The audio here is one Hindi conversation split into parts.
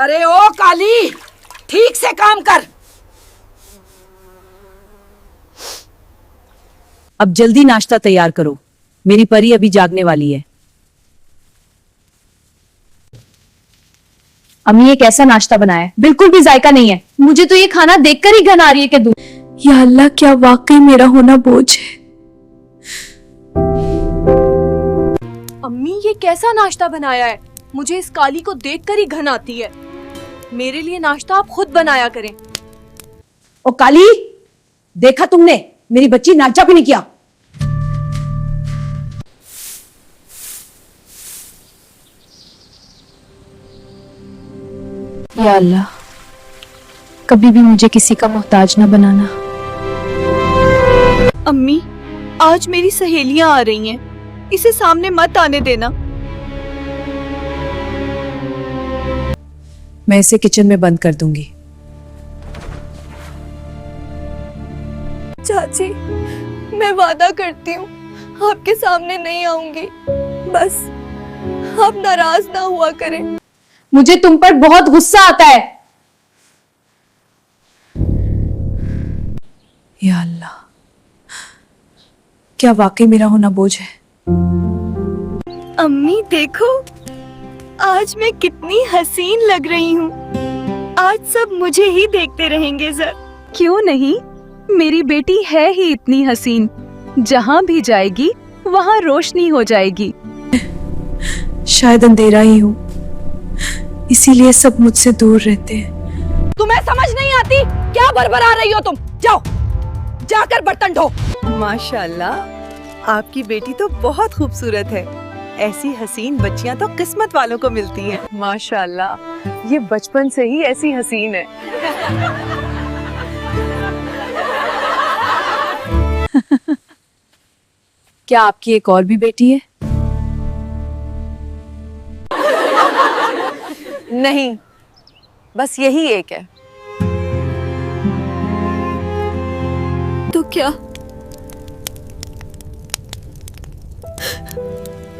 अरे ओ काली, ठीक से काम कर। अब जल्दी नाश्ता तैयार करो, मेरी परी अभी जागने वाली है। अम्मी ये कैसा नाश्ता बनाया है, बिल्कुल भी जायका नहीं है। मुझे तो ये खाना देखकर ही घिन आ रही है कि दूं। या अल्लाह, क्या वाकई मेरा होना बोझ है। अम्मी ये कैसा नाश्ता बनाया है, मुझे इस काली को देखकर ही घिन आती है। मेरे लिए नाश्ता आप खुद बनाया करें। ओ काली, देखा तुमने, मेरी बच्ची नाचा भी नहीं किया। या अल्लाह, कभी भी मुझे किसी का मोहताज ना बनाना। अम्मी आज मेरी सहेलियां आ रही हैं, इसे सामने मत आने देना। मैं इसे किचन में बंद कर दूंगी। चाची मैं वादा करती हूँ आपके सामने नहीं आऊंगी, बस आप नाराज ना हुआ करें। मुझे तुम पर बहुत गुस्सा आता है। या अल्लाह, क्या वाकई मेरा होना बोझ है। अम्मी देखो, आज मैं कितनी हसीन लग रही हूँ। आज सब मुझे ही देखते रहेंगे सर। क्यों नहीं, मेरी बेटी है ही इतनी हसीन, जहाँ भी जाएगी वहाँ रोशनी हो जाएगी। शायद अंधेरा ही हूँ, इसीलिए सब मुझसे दूर रहते हैं। तुम्हें समझ नहीं आती, क्या बरबरा रही हो तुम? जाओ, जाकर बर्तन धो। माशाल्लाह, आपकी बेटी तो बहुत खूबसूरत है। ऐसी हसीन बच्चियां तो किस्मत वालों को मिलती हैं। माशाल्लाह, ये बचपन से ही ऐसी हसीन है। क्या आपकी एक और भी बेटी है? नहीं, बस यही एक है। तो क्या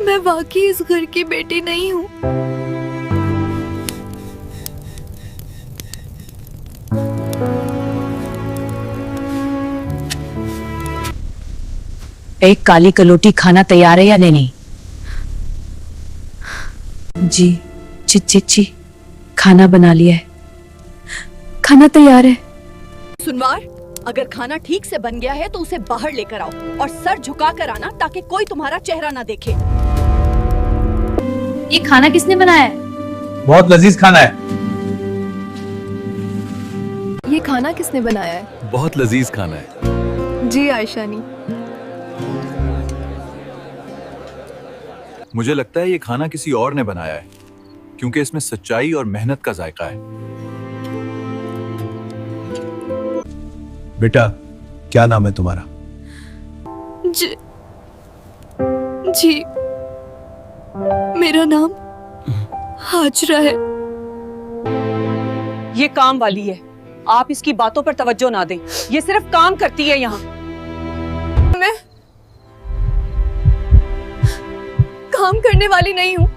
मैं वाकई इस घर की बेटी नहीं हूँ? एक काली कलोटी, खाना तैयार है या नहीं? जी चिच्ची, खाना बना लिया है, खाना तैयार है। सुनवार, अगर खाना ठीक से बन गया है तो उसे बाहर लेकर आओ और सर झुका कर आना ताकि कोई तुम्हारा चेहरा ना देखे। ये खाना किसने बनाया है? बहुत लजीज खाना है। ये खाना किसने बनाया है? बहुत लजीज खाना है। जी आयशानी। मुझे लगता है ये खाना किसी और ने बनाया है, क्योंकि इसमें सच्चाई और मेहनत का जायका है। बेटा, क्या नाम है तुम्हारा? जी मेरा नाम हाजरा है। ये काम वाली है, आप इसकी बातों पर तवज्जो ना दें, ये सिर्फ काम करती है यहाँ। मैं काम करने वाली नहीं हूँ।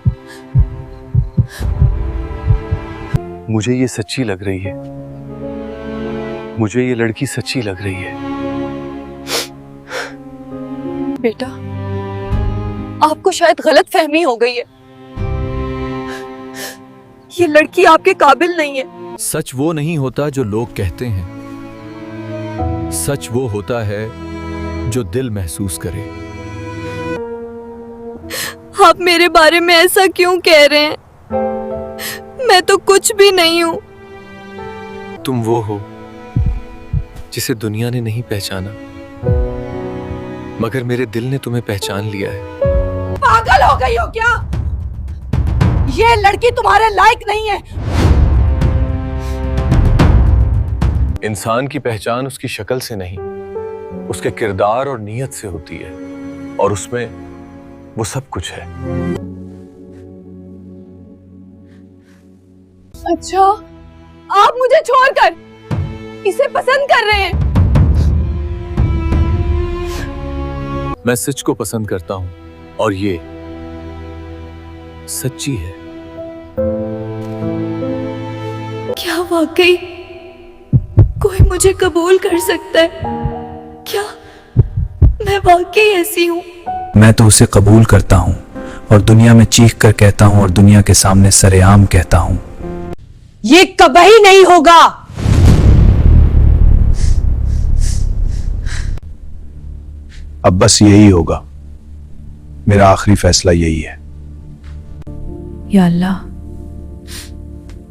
मुझे ये सच्ची लग रही है, मुझे ये लड़की सच्ची लग रही है। बेटा, आपको शायद गलत फहमी हो गई है। ये लड़की आपके काबिल नहीं है। सच वो नहीं होता जो लोग कहते हैं, सच वो होता है जो दिल महसूस करे। आप मेरे बारे में ऐसा क्यों कह रहे हैं? मैं तो कुछ भी नहीं हूँ। तुम वो हो जिसे दुनिया ने नहीं पहचाना, मगर मेरे दिल ने तुम्हें पहचान लिया है। पागल हो गई हो क्या? ये लड़की तुम्हारे लायक नहीं है। इंसान की पहचान उसकी शक्ल से नहीं, उसके किरदार और नीयत से होती है, और उसमें वो सब कुछ है। अच्छा, आप मुझे छोड़कर इसे पसंद कर रहे हैं? मैं सच को पसंद करता हूं, और ये सच्ची है। क्या वाकई कोई मुझे कबूल कर सकता है? क्या मैं वाकई ऐसी हूँ? मैं तो उसे कबूल करता हूँ और दुनिया में चीख कर कहता हूँ और दुनिया के सामने सरेआम कहता हूँ, ये कभी नहीं होगा। अब बस यही होगा। मेरा आखिरी फैसला यही है। या अल्लाह,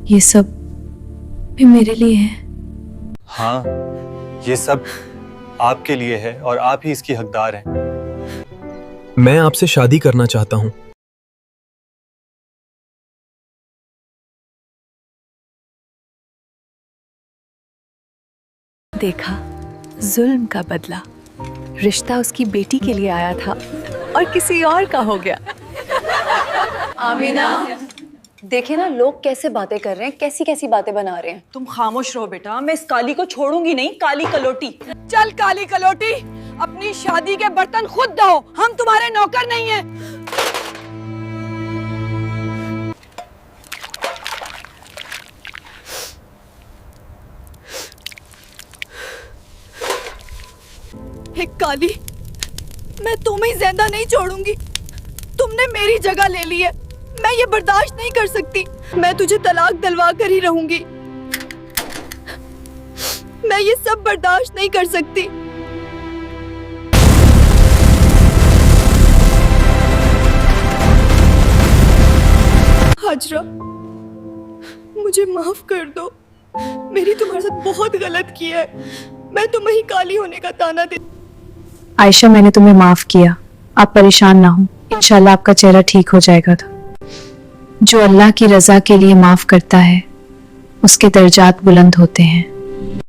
ये सब भी मेरे लिए है। हाँ, ये सब आपके लिए है और आप ही इसकी हकदार हैं। मैं आपसे शादी करना चाहता हूँ। देखा, जुल्म का बदला। रिश्ता उसकी बेटी के लिए आया था और किसी और का हो गया। आमीना, देखे ना लोग कैसे बातें कर रहे हैं, कैसी कैसी बातें बना रहे हैं। तुम खामोश रहो बेटा, मैं इस काली को छोड़ूंगी नहीं। काली कलोटी, चल काली कलोटी, अपनी शादी के बर्तन खुद धो, हम तुम्हारे नौकर नहीं हैं। हे काली, मैं तुम्हें जिंदा नहीं छोड़ूंगी। तुमने मेरी जगह ले ली है, मैं ये बर्दाश्त नहीं कर सकती। मैं तुझे तलाक दिलवा कर ही रहूंगी। मैं ये सब बर्दाश्त नहीं कर सकती। हाजरा, मुझे माफ कर दो। मेरी तुम्हारे साथ बहुत गलत किया है। मैं तुम्हें ही काली होने का ताना दे। आयशा, मैंने तुम्हें माफ किया, आप परेशान ना हो, इंशाल्लाह आपका चेहरा ठीक हो जाएगा। जो अल्लाह की रजा के लिए माफ करता है उसके दर्जात बुलंद होते हैं।